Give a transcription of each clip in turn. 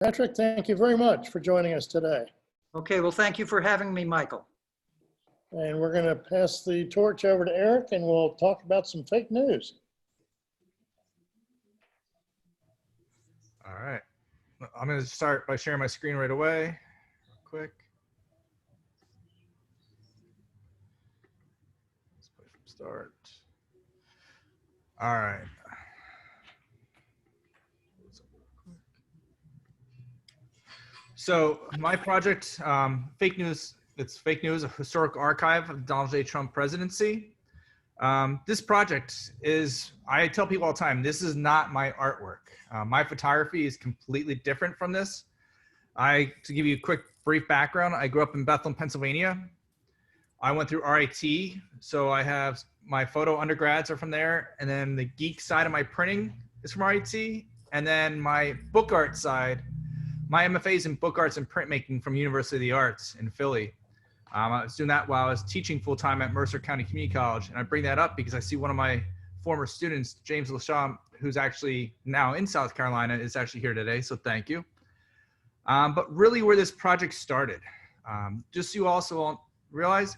Patrick, thank you very much for joining us today. Okay, well, thank you for having me, Michael. And we're going to pass the torch over to Eric, and we'll talk about some fake news. All right. I'm going to start by sharing my screen right away, real quick. Let's play from start. All right. So my project, fake news, it's fake news, a historical archive of the Donald J. Trump presidency. This project is, I tell people all the time, this is not my artwork. My photography is completely different from this. To give you a quick brief background, I grew up in Bethlehem, Pennsylvania. I went through RIT, so I have my photo undergrads are from there, and then the geek side of my printing is from RIT, and then my book art side, my MFA is in book arts and printmaking from University of the Arts in Philly. I was doing that while I was teaching full-time at Mercer County Community College. And I bring that up because I see one of my former students, James LaShaw, who's actually now in South Carolina, is actually here today, so thank you. But really where this project started, just so you also realize,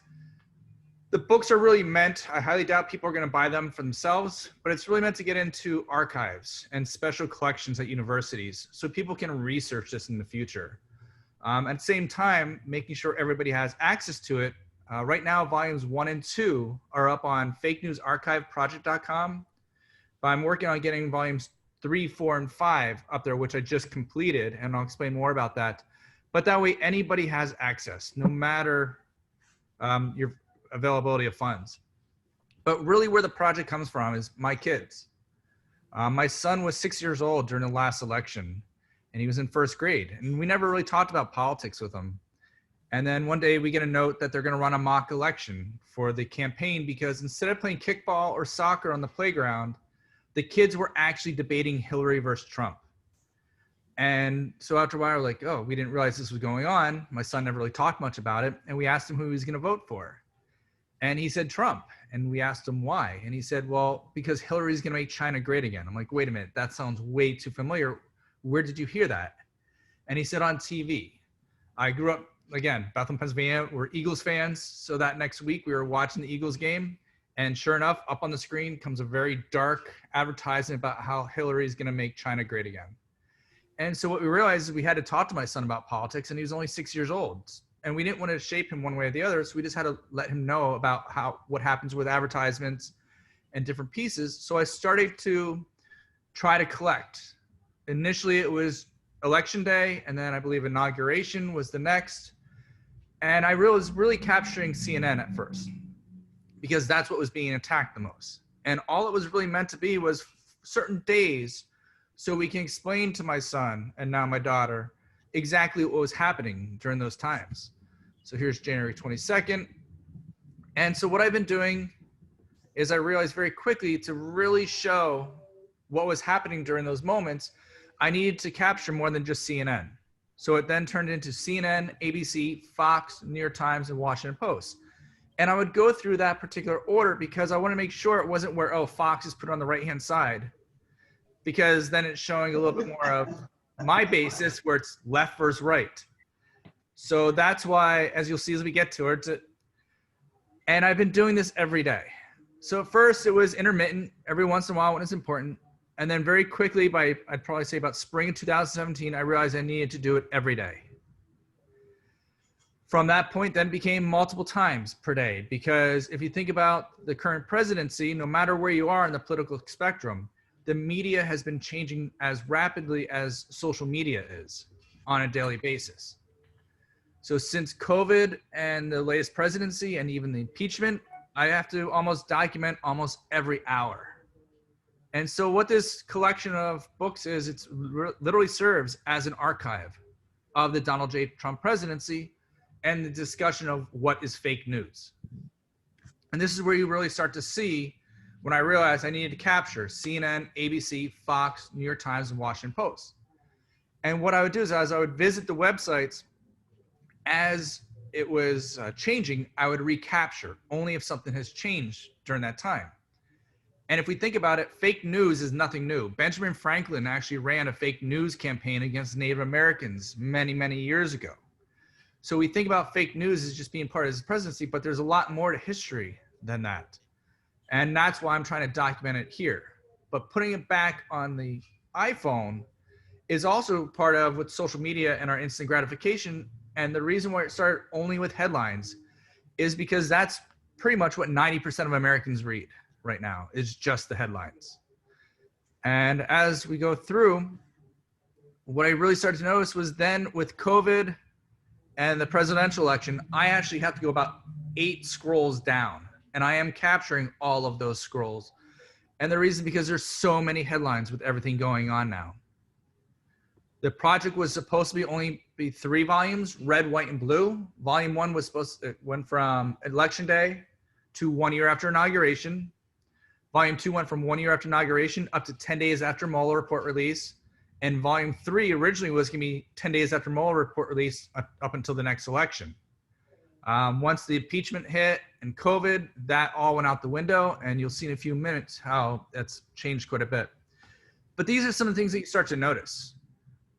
the books are really meant, I highly doubt people are gonna buy them for themselves, but it's really meant to get into archives and special collections at universities so people can research this in the future. At the same time, making sure everybody has access to it. Right now, volumes 1 and 2 are up on fakenewsarchiveproject.com, but I'm working on getting volumes 3, 4, and 5 up there, which I just completed, and I'll explain more about that. But that way, anybody has access, no matter your availability of funds. But really where the project comes from is my kids. My son was 6 years old during the last election, and he was in first grade, and we never really talked about politics with him. And then one day we get a note that they're going to run a mock election for the campaign because instead of playing kickball or soccer on the playground, the kids were actually debating Hillary versus Trump. And so after a while, we're like, oh, we didn't realize this was going on. My son never really talked much about it. And we asked him who he was going to vote for. And he said Trump. And we asked him why. And he said, well, because Hillary's going to make China great again. I'm like, wait a minute, that sounds way too familiar. Where did you hear that? And he said, on TV. I grew up, again, Bethlehem, Pennsylvania. We're Eagles fans. So that next week we were watching the Eagles game. And sure enough, up on the screen comes a very dark advertisement about how Hillary is going to make China great again. And so what we realized is we had to talk to my son about politics, and he was only 6 years old. And we didn't want to shape him one way or the other. So we just had to let him know about what happens with advertisements and different pieces. So I started to try to collect. Initially, it was election day, and then I believe inauguration was the next. And I was really capturing CNN at first because that's what was being attacked the most. And all it was really meant to be was certain days so we can explain to my son and now my daughter exactly what was happening during those times. So here's January 22nd. And so what I've been doing is I realized very quickly to really show what was happening during those moments, I needed to capture more than just CNN. So it then turned into CNN, ABC, Fox, New York Times, and Washington Post. And I would go through that particular order because I want to make sure it wasn't where, oh, Fox is put on the right-hand side, because then it's showing a little bit more of my basis where it's left versus right. So that's why, as you'll see as we get towards it, and I've been doing this every day. So at first it was intermittent, every once in a while when it's important. And then very quickly by, I'd probably say about spring of 2017, I realized I needed to do it every day. From that point then became multiple times per day, because if you think about the current presidency, no matter where you are in the political spectrum, the media has been changing as rapidly as social media is on a daily basis. So since COVID and the latest presidency and even the impeachment, I have to almost document almost every hour. And so what this collection of books is, it literally serves as an archive of the Donald J. Trump presidency and the discussion of what is fake news. And this is where you really start to see when I realized I needed to capture CNN, ABC, Fox, New York Times, and Washington Post. And what I would do is as I would visit the websites, as it was changing, I would recapture only if something has changed during that time. And if we think about it, fake news is nothing new. Benjamin Franklin actually ran a fake news campaign against Native Americans many, many years ago. So we think about fake news as just being part of his presidency, but there's a lot more to history than that. And that's why I'm trying to document it here. But putting it back on the iPhone is also part of with social media and our instant gratification. And the reason why it started only with headlines is because that's pretty much what 90% of Americans read right now, is just the headlines. And as we go through, what I really started to notice was then with COVID and the presidential election, I actually have to go about 8 scrolls down, and I am capturing all of those scrolls. And the reason, because there's so many headlines with everything going on now. The project was supposed to be only 3 volumes, red, white, and blue. Volume 1 was went from election day to 1 year after inauguration. Volume 2 went from 1 year after inauguration up to 10 days after Mueller report release. And volume 3 originally was going to be 10 days after Mueller report release up until the next election. Once the impeachment hit and COVID, that all went out the window, and you'll see in a few minutes how that's changed quite a bit. But these are some of the things that you start to notice.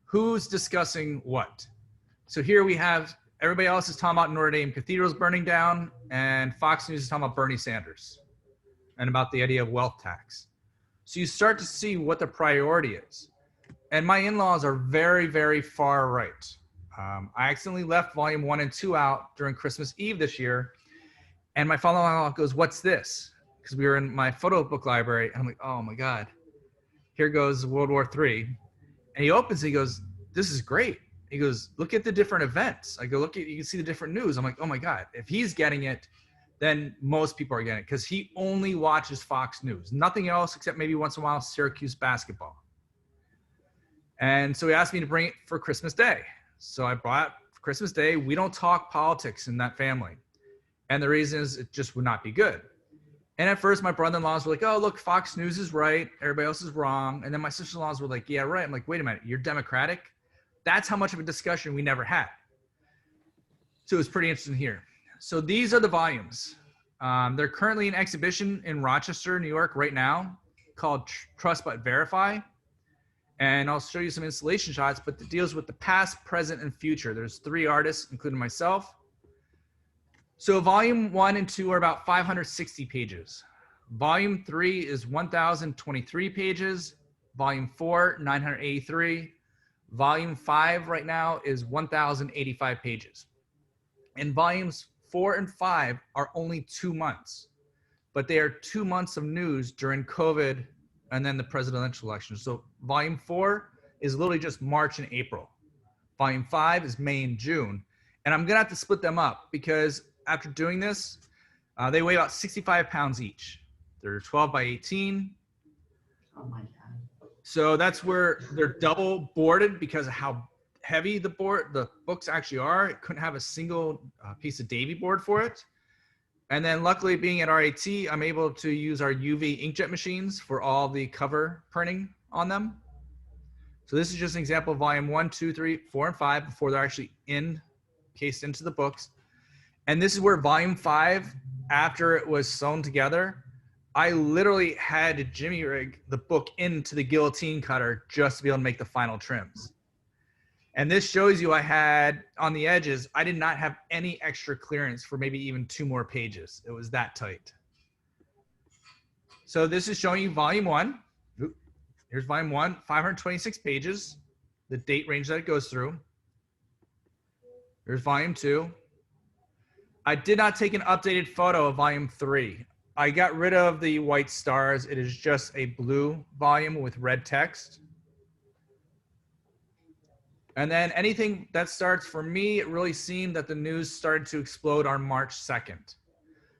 Who's discussing what? So here we have everybody else is talking about Notre Dame cathedrals burning down, and Fox News is talking about Bernie Sanders and about the idea of wealth tax. So you start to see what the priority is. And my in-laws are very, very far right. I accidentally left volume 1 and 2 out during Christmas Eve this year. And my father-in-law goes, "What's this?" Because we were in my photo book library. And I'm like, oh my God, here goes World War III. And he opens it, he goes, "This is great." He goes, "Look at the different events." I go, "Look at, you can see the different news." I'm like, oh my God, if he's getting it, then most people are getting it, because he only watches Fox News, nothing else except maybe once in a while Syracuse basketball. And so he asked me to bring it for Christmas Day. So I brought it for Christmas Day. We don't talk politics in that family. And the reason is it just would not be good. And at first my brother-in-laws were like, "Oh, look, Fox News is right. Everybody else is wrong." And then my sister-in-laws were like, "Yeah, right." I'm like, "Wait a minute, you're Democratic?" That's how much of a discussion we never had. So it was pretty interesting here. So these are the volumes. They're currently in exhibition in Rochester, New York right now, called Trust But Verify. And I'll show you some installation shots, but it deals with the past, present, and future. There's 3 artists, including myself. So volume 1 and 2 are about 560 pages. Volume 3 is 1,023 pages. Volume 4, 983. Volume 5 right now is 1,085 pages. And volumes 4 and 5 are only 2 months, but they are 2 months of news during COVID and then the presidential election. So volume 4 is literally just March and April. Volume 5 is May and June. And I'm gonna have to split them up because after doing this, they weigh about 65 pounds each. They're 12 by 18. Oh my God. So that's where they're double boarded because of how heavy the books actually are. It couldn't have a single piece of Davy board for it. And then luckily being at RAT, I'm able to use our UV inkjet machines for all the cover printing on them. So this is just an example of volume 1, 2, 3, 4, and 5 before they're actually cased into the books. And this is where volume 5, after it was sewn together, I literally had to jimmy rig the book into the guillotine cutter just to be able to make the final trims. And this shows you I had, on the edges, I did not have any extra clearance for maybe even 2 more pages. It was that tight. So this is showing you volume 1. Here's volume 1, 526 pages, the date range that it goes through. Here's volume 2. I did not take an updated photo of volume 3. I got rid of the white stars. It is just a blue volume with red text. And then anything that starts, for me, it really seemed that the news started to explode on March 2nd.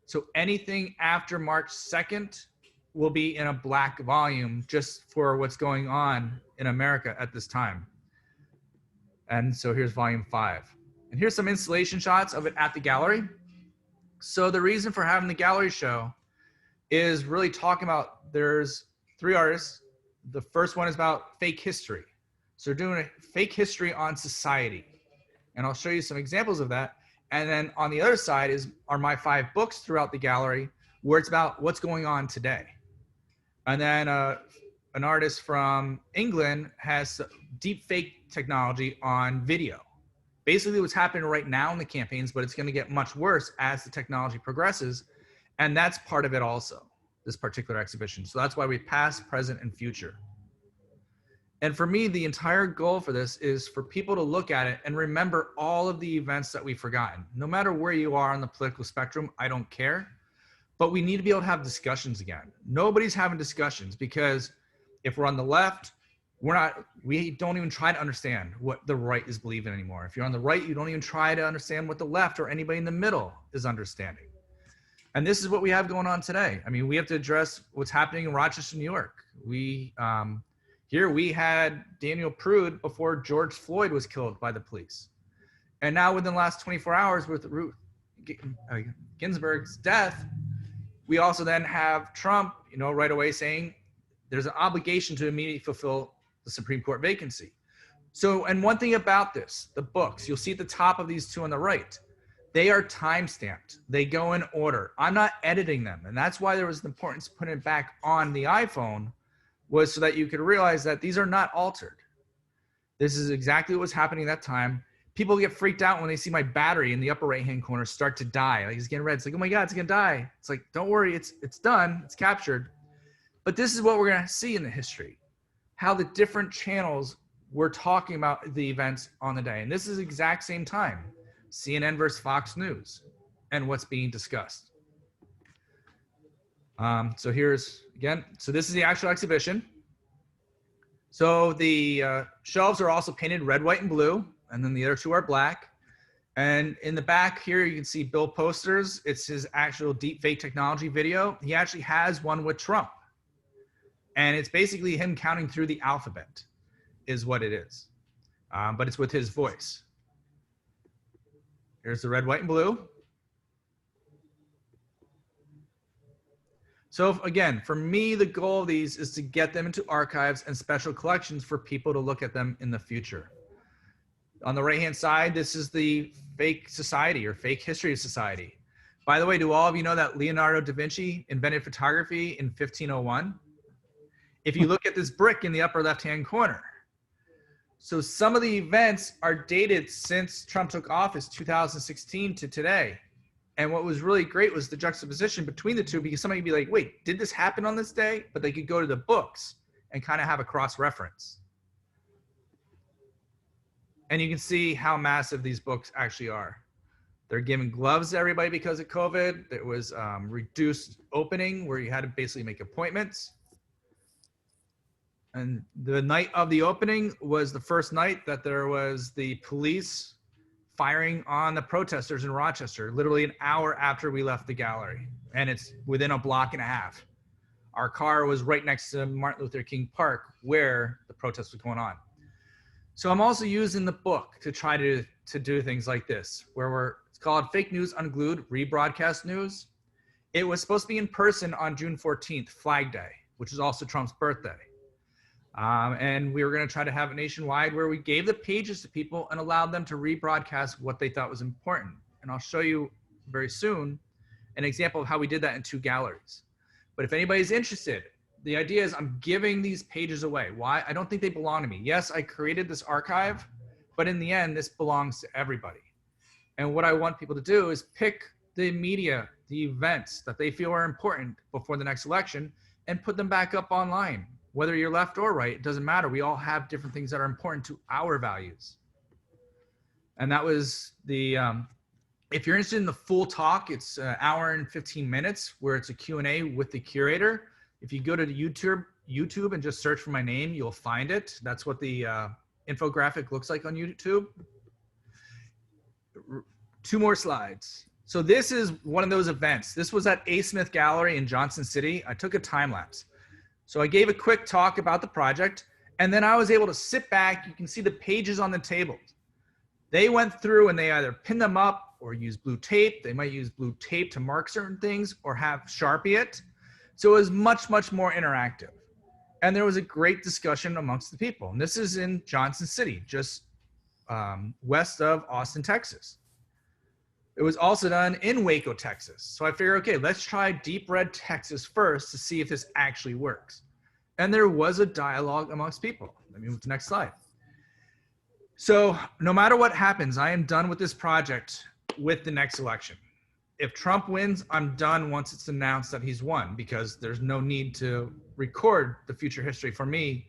So anything after March 2nd will be in a black volume just for what's going on in America at this time. And so here's volume 5. And here's some installation shots of it at the gallery. So the reason for having the gallery show is really talking about, there's 3 artists. The first one is about fake history. So they're doing a fake history on society. And I'll show you some examples of that. And then on the other side are my 5 books throughout the gallery where it's about what's going on today. And then an artist from England has deep fake technology on video. Basically what's happening right now in the campaigns, but it's going to get much worse as the technology progresses. And that's part of it also, this particular exhibition. So that's why we past, present, and future. And for me, the entire goal for this is for people to look at it and remember all of the events that we've forgotten. No matter where you are on the political spectrum, I don't care. But we need to be able to have discussions again. Nobody's having discussions because if we're on the left, we don't even try to understand what the right is believing anymore. If you're on the right, you don't even try to understand what the left or anybody in the middle is understanding. And this is what we have going on today. I mean, we have to address what's happening in Rochester, New York. Here we had Daniel Prude before George Floyd was killed by the police. And now within the last 24 hours with Ruth Ginsburg's death, we also then have Trump, right away saying there's an obligation to immediately fulfill the Supreme Court vacancy. So, and one thing about this, the books, you'll see at the top of these two on the right, they are time-stamped. They go in order. I'm not editing them. And that's why there was the importance of putting it back on the iPhone, was so that you could realize that these are not altered. This is exactly what was happening at that time. People get freaked out when they see my battery in the upper right-hand corner start to die. Like it's getting red. It's like, oh my God, it's gonna die. It's like, don't worry, it's done, it's captured. But this is what we're gonna see in the history, how the different channels were talking about the events on the day. And this is the exact same time, CNN versus Fox News and what's being discussed. So here's, again, so this is the actual exhibition. So the shelves are also painted red, white, and blue, and then the other two are black. And in the back here, you can see Bill posters. It's his actual deep fake technology video. He actually has one with Trump. And it's basically him counting through the alphabet is what it is. But it's with his voice. Here's the red, white, and blue. So again, for me, the goal of these is to get them into archives and special collections for people to look at them in the future. On the right-hand side, this is the fake society or fake history of society. By the way, do all of you know that Leonardo da Vinci invented photography in 1501? If you look at this brick in the upper left-hand corner. So some of the events are dated since Trump took office, 2016 to today. And what was really great was the juxtaposition between the two, because somebody would be like, wait, did this happen on this day? But they could go to the books and kind of have a cross-reference. And you can see how massive these books actually are. They're giving gloves to everybody because of COVID. There was reduced opening where you had to basically make appointments. And the night of the opening was the first night that there was the police firing on the protesters in Rochester, literally an hour after we left the gallery. And it's within a block and a half. Our car was right next to Martin Luther King Park where the protest was going on. So I'm also using the book to try to do things like this, where it's called Fake News Unglued, Rebroadcast News. It was supposed to be in person on June 14th, Flag Day, which is also Trump's birthday. And we were going to try to have it nationwide where we gave the pages to people and allowed them to rebroadcast what they thought was important. And I'll show you very soon an example of how we did that in 2 galleries. But if anybody's interested, the idea is I'm giving these pages away. Why? I don't think they belong to me. Yes, I created this archive, but in the end, this belongs to everybody. And what I want people to do is pick the media, the events that they feel are important before the next election and put them back up online. Whether you're left or right, it doesn't matter. We all have different things that are important to our values. And that was the, if you're interested in the full talk, it's an hour and 15 minutes where it's a Q&A with the curator. If you go to the YouTube and just search for my name, you'll find it. That's what the infographic looks like on YouTube. 2 more slides. So this is one of those events. This was at A. Smith Gallery in Johnson City. I took a time lapse. So I gave a quick talk about the project, and then I was able to sit back. You can see the pages on the table. They went through and they either pinned them up or used blue tape. They might use blue tape to mark certain things or have Sharpie it. So it was much, much more interactive. And there was a great discussion amongst the people. And this is in Johnson City, just west of Austin, Texas. It was also done in Waco, Texas. So I figured, okay, let's try Deep Red, Texas first to see if this actually works. And there was a dialogue amongst people. Let me move to the next slide. So no matter what happens, I am done with this project with the next election. If Trump wins, I'm done once it's announced that he's won, because there's no need to record the future history for me,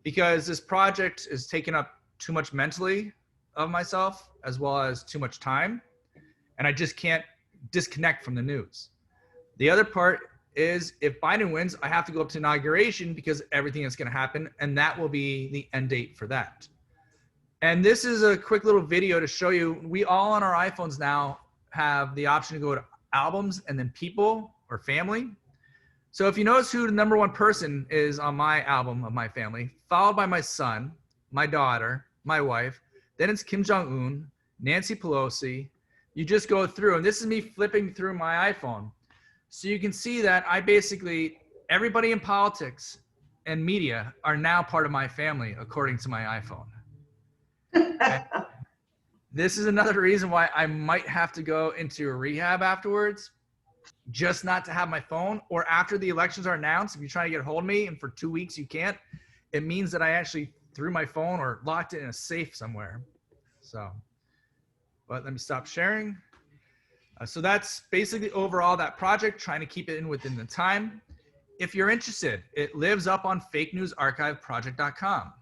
because this project is taking up too much mentally of myself as well as too much time. And I just can't disconnect from the news. The other part is if Biden wins, I have to go up to inauguration because everything is going to happen, and that will be the end date for that. And this is a quick little video to show you, we all on our iPhones now have the option to go to albums and then people or family. So if you notice who the #1 person is on my album of my family, followed by my son, my daughter, my wife, then it's Kim Jong-un, Nancy Pelosi. You just go through, and this is me flipping through my iPhone. So you can see that I basically, everybody in politics and media are now part of my family, according to my iPhone. This is another reason why I might have to go into a rehab afterwards, just not to have my phone, or after the elections are announced, if you're trying to get a hold of me and for 2 weeks you can't, it means that I actually threw my phone or locked it in a safe somewhere. So, but let me stop sharing. So that's basically overall that project, trying to keep it in within the time. If you're interested, it lives up on fakenewsarchiveproject.com.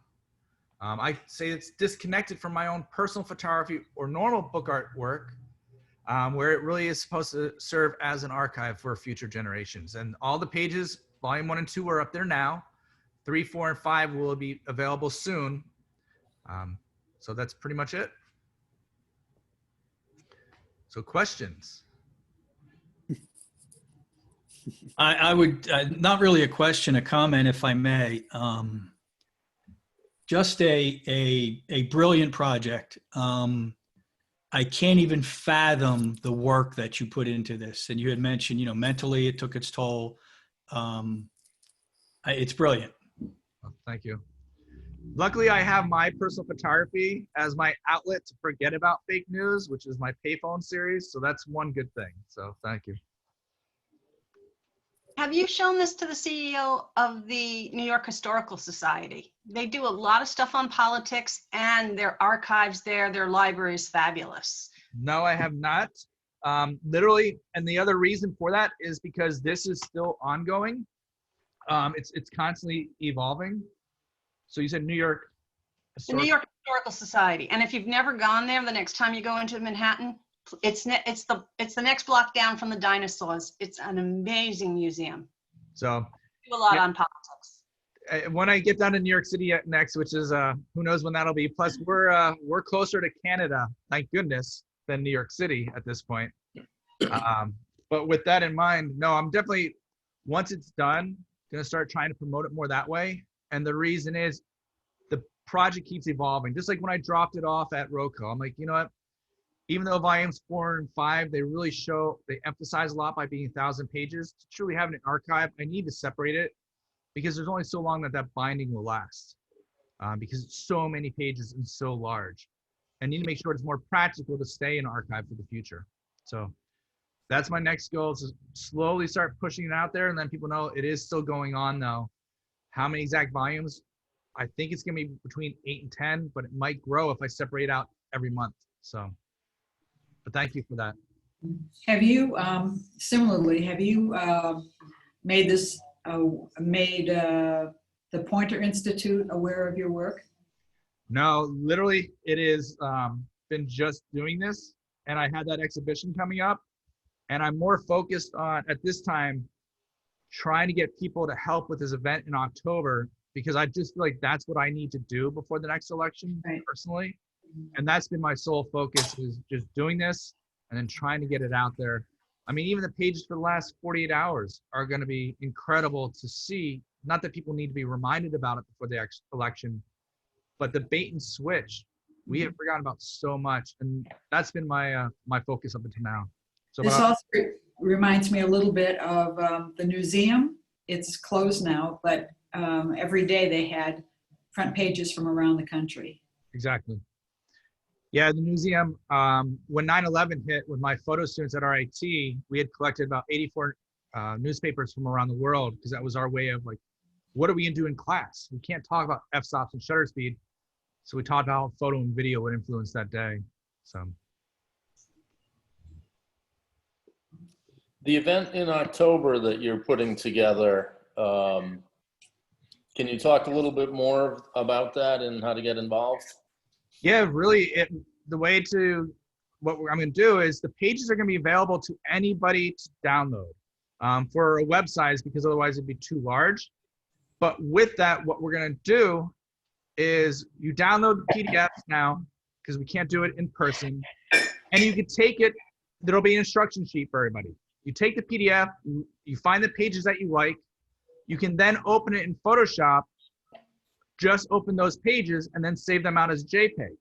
I say it's disconnected from my own personal photography or normal book artwork, where it really is supposed to serve as an archive for future generations. And all the pages, volume 1 and 2 are up there now. 3, 4, and 5 will be available soon. So that's pretty much it. So questions? I would, not really a question, a comment, if I may. Just a brilliant project. I can't even fathom the work that you put into this. And you had mentioned, mentally it took its toll. It's brilliant. Oh, thank you. Luckily, I have my personal photography as my outlet to forget about fake news, which is my payphone series. So that's one good thing. So thank you. Have you shown this to the CEO of the New York Historical Society? They do a lot of stuff on politics, and their archives there, their library is fabulous. No, I have not. Literally, and the other reason for that is because this is still ongoing. It's constantly evolving. So you said New York The New York Historical Society. And if you've never gone there, the next time you go into Manhattan, it's the next block down from the dinosaurs. It's an amazing museum. So Do a lot on politics. when I get down to New York City next, which is who knows when that'll be. Plus, we're closer to Canada, thank goodness, than New York City at this point. But with that in mind, no, I'm definitely, once it's done, gonna start trying to promote it more that way. And the reason is the project keeps evolving. Just like when I dropped it off at Roco, I'm like, you know what? Even though volumes 4 and 5, they emphasize a lot by being 1,000 pages. To truly have an archive, I need to separate it because there's only so long that binding will last, because it's so many pages and so large. I need to make sure it's more practical to stay in archive for the future. So that's my next goal, is to slowly start pushing it out there, and then people know it is still going on though. How many exact volumes? I think it's gonna be between 8 and 10, but it might grow if I separate out every month. So, but thank you for that. Have you, similarly, have you made the Pointer Institute aware of your work? No, literally, it is been just doing this, and I had that exhibition coming up, and I'm more focused on, at this time, trying to get people to help with this event in October, because I just feel like that's what I need to do before the next election, Right. personally. And that's been my sole focus, is just doing this and then trying to get it out there. I mean, even the pages for the last 48 hours are going to be incredible to see. Not that people need to be reminded about it before the election, but the bait and switch, we have forgotten about so much. And that's been my my focus up until now. So This also reminds me a little bit of the museum. It's closed now, but every day they had front pages from around the country. exactly. Yeah, the museum, when 9/11 hit with my photo students at RIT, we had collected about 84 newspapers from around the world because that was our way of like, what are we gonna do in class? We can't talk about f-stops and shutter speed. So we talked about how photo and video would influence that day. So The event in October that you're putting together, can you talk a little bit more about that and how to get involved? yeah, really, the way to, I'm gonna do is the pages are gonna be available to anybody to download for a web size because otherwise it'd be too large. But with that, what we're gonna do is you download the PDFs now because we can't do it in person, and you can take it. There'll be an instruction sheet for everybody. You take the PDF, you find the pages that you like. You can then open it in Photoshop, just open those pages and then save them out as JPEG.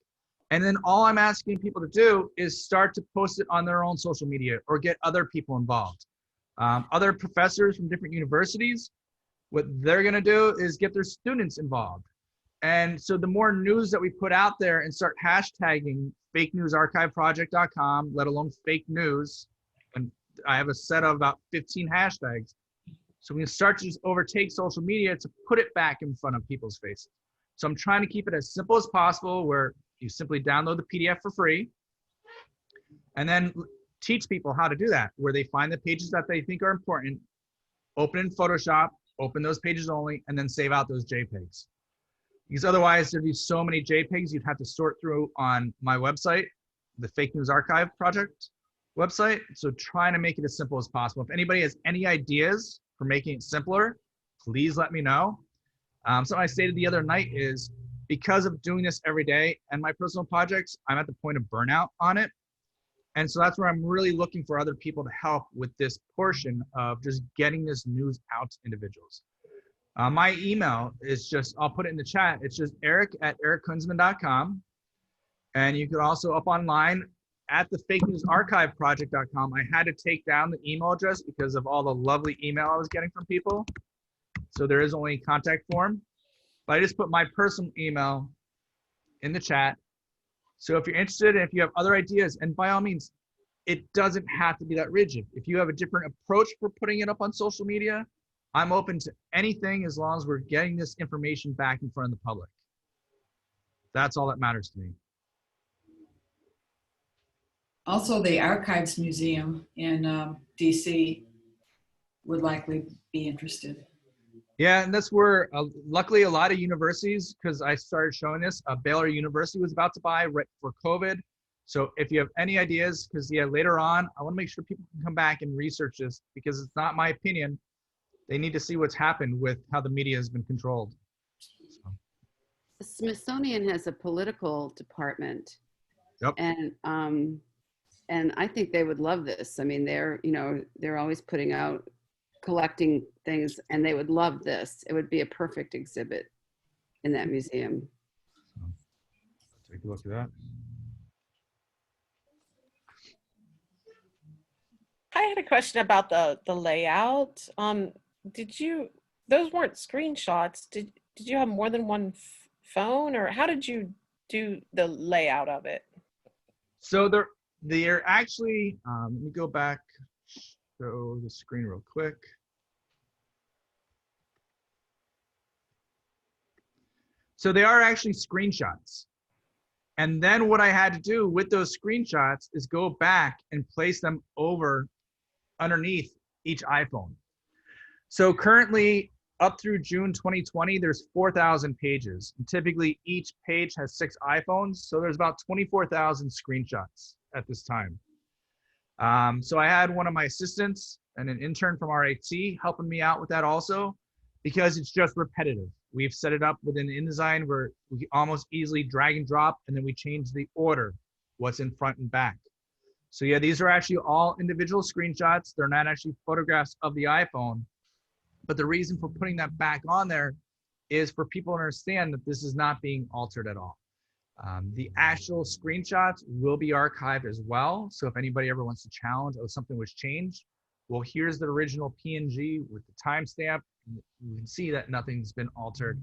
And then all I'm asking people to do is start to post it on their own social media or get other people involved. Other professors from different universities, what they're gonna do is get their students involved. And so the more news that we put out there and start hashtagging fakenewsarchiveproject.com, let alone fake news, and I have a set of about 15 hashtags. So we can start to just overtake social media to put it back in front of people's faces. So I'm trying to keep it as simple as possible where you simply download the PDF for free and then teach people how to do that, where they find the pages that they think are important, open in Photoshop, open those pages only, and then save out those JPEGs. Because otherwise there'd be so many JPEGs you'd have to sort through on my website, the Fake News Archive Project website. So trying to make it as simple as possible. If anybody has any ideas for making it simpler, please let me know. Something I stated the other night is because of doing this every day and my personal projects, I'm at the point of burnout on it. And so that's where I'm really looking for other people to help with this portion of just getting this news out to individuals. My email is just, I'll put it in the chat. It's just eric@erickunsman.com. And you can also up online at the fakenewsarchiveproject.com. I had to take down the email address because of all the lovely email I was getting from people. So there is only a contact form, but I just put my personal email in the chat. So if you're interested and if you have other ideas, and by all means, it doesn't have to be that rigid. If you have a different approach for putting it up on social media, I'm open to anything as long as we're getting this information back in front of the public. That's all that matters to me. Also, the Archives Museum in DC would likely be interested. Yeah, and that's where luckily a lot of universities, because I started showing this, Baylor University was about to buy right for COVID. So if you have any ideas, because yeah, later on, I want to make sure people can come back and research this because it's not my opinion. They need to see what's happened with how the media has been controlled. So. The Smithsonian has a political department. Yep. And I think they would love this. I mean, they're always putting out, collecting things, and they would love this. It would be a perfect exhibit in that museum. So, take a look at that. I had a question about the layout. Those weren't screenshots. Did you have more than one phone, or how did you do the layout of it? So they're actually, let me go back, show the screen real quick. So they are actually screenshots. And then what I had to do with those screenshots is go back and place them over underneath each iPhone. So currently up through June 2020, there's 4,000 pages. And typically each page has 6 iPhones. So there's about 24,000 screenshots at this time. So I had one of my assistants and an intern from RIT helping me out with that also, because it's just repetitive. We've set it up within InDesign where we can almost easily drag and drop, and then we change the order, what's in front and back. So yeah, these are actually all individual screenshots. They're not actually photographs of the iPhone. But the reason for putting that back on there is for people to understand that this is not being altered at all. The actual screenshots will be archived as well. So if anybody ever wants to challenge, oh, something was changed, well, here's the original PNG with the timestamp. You can see that nothing's been altered.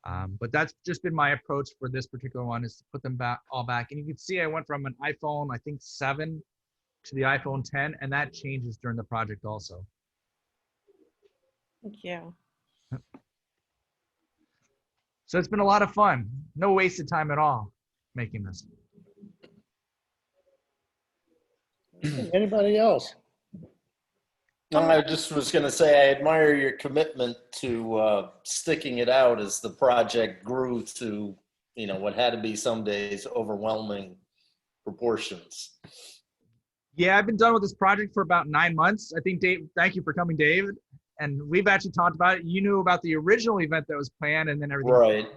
But that's just been my approach for this particular one, is to put them back all back. And you can see I went from an iPhone, I think 7 to the iPhone 10, and that changes during the project also. Yeah. So it's been a lot of fun. No wasted time at all making this. Anybody else? No, I just was going to say I admire your commitment to sticking it out as the project grew to, what had to be some days overwhelming proportions. Yeah, I've been done with this project for about 9 months. I think, Dave, thank you for coming, David. And we've actually talked about it. You knew about the original event that was planned, and then everything. Right.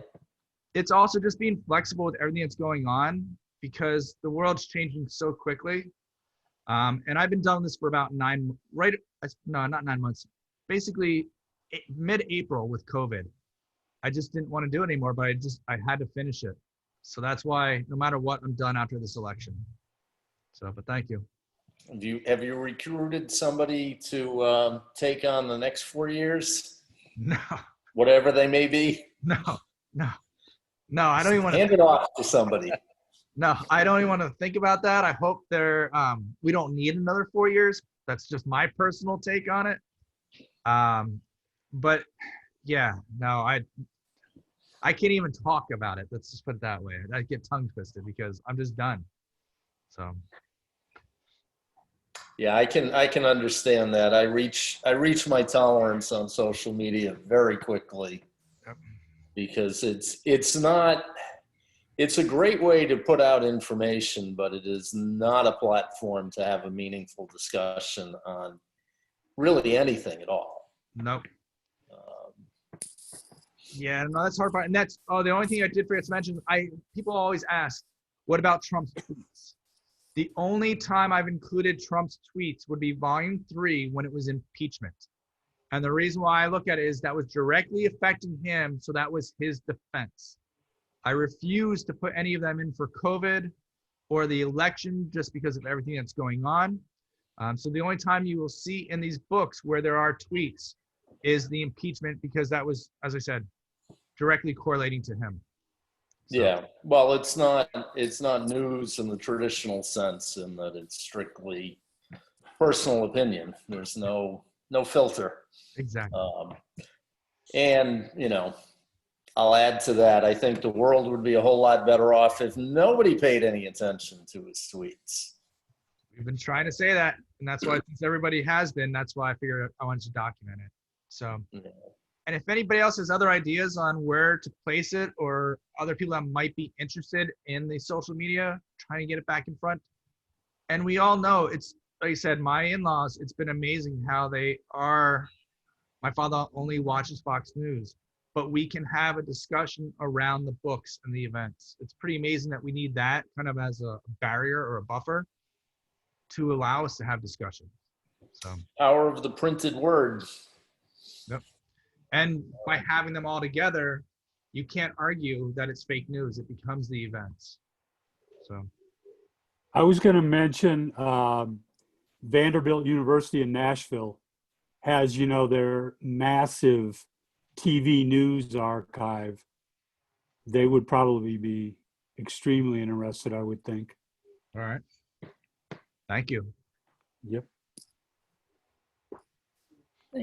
It's also just being flexible with everything that's going on, because the world's changing so quickly. And I've been doing this for about not 9 months, basically mid-April with COVID. I just didn't want to do it anymore, but I had to finish it. So that's why no matter what, I'm done after this election. So, but thank you. Have you recruited somebody to take on the next 4 years? No, Whatever they may be? no, I don't even want to. Hand it off to somebody. No, I don't even want to think about that. I hope we don't need another 4 years. That's just my personal take on it. But yeah, no, I can't even talk about it. Let's just put it that way. I get tongue twisted because I'm just done. So. Yeah, I can understand that. I reach my tolerance on social media very quickly. Yep. Because it's a great way to put out information, but it is not a platform to have a meaningful discussion on really anything at all. Nope. Yeah, no, that's hard part. And that's the only thing I did forget to mention. People always ask, what about Trump's tweets? The only time I've included Trump's tweets would be volume 3 when it was impeachment. And the reason why I look at it is that was directly affecting him. So that was his defense. I refuse to put any of them in for COVID or the election just because of everything that's going on. So the only time you will see in these books where there are tweets is the impeachment, because that was, as I said, directly correlating to him. So. Yeah, well, it's not news in the traditional sense, in that it's strictly personal opinion. There's no filter. Exactly. And I'll add to that. I think the world would be a whole lot better off if nobody paid any attention to his tweets. We've been trying to say that, and that's why, since everybody has been, that's why I figured I wanted to document it. So. Yeah. And if anybody else has other ideas on where to place it, or other people that might be interested in the social media, trying to get it back in front. And we all know, it's like I said, my in-laws, it's been amazing how my father only watches Fox News, but we can have a discussion around the books and the events. It's pretty amazing that we need that kind of as a barrier or a buffer to allow us to have discussion. So. Power of the printed word. Yep. And by having them all together, you can't argue that it's fake news. It becomes the events. So I was going to mention Vanderbilt University in Nashville has, their massive TV news archive. They would probably be extremely interested, I would think. All right. Thank you. Yep.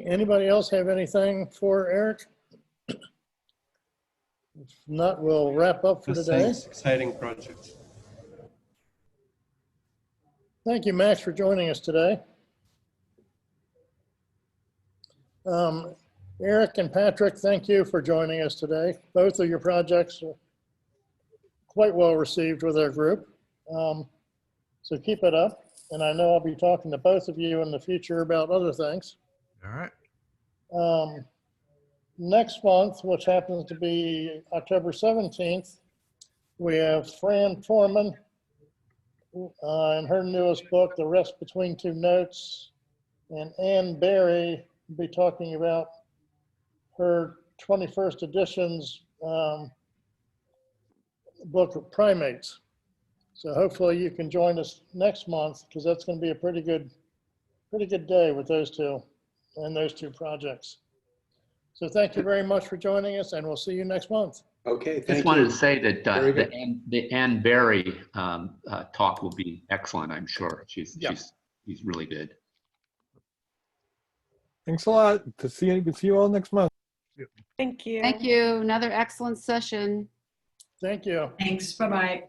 Anybody else have anything for Eric? If not, we'll wrap up for today. Thanks. Exciting project. Thank you, Max, for joining us today. Eric and Patrick, thank you for joining us today. Both of your projects are quite well received with our group. So keep it up. And I know I'll be talking to both of you in the future about other things. All right. Next month, which happens to be October 17th, we have Fran Foreman and her newest book, The Rest Between Two Notes, and Ann Berry will be talking about her 21st edition's book of Primates. So hopefully you can join us next month, because that's going to be a pretty good day with those two and those two projects. So thank you very much for joining us, and we'll see you next month. Okay, Just thank wanted you. to say that Very good. the Ann Berry talk will be excellent, I'm sure. She's really good. Thanks a lot. To see you all next month. Thank you. Thank you. Another excellent session. Thank you. Thanks. Bye-bye.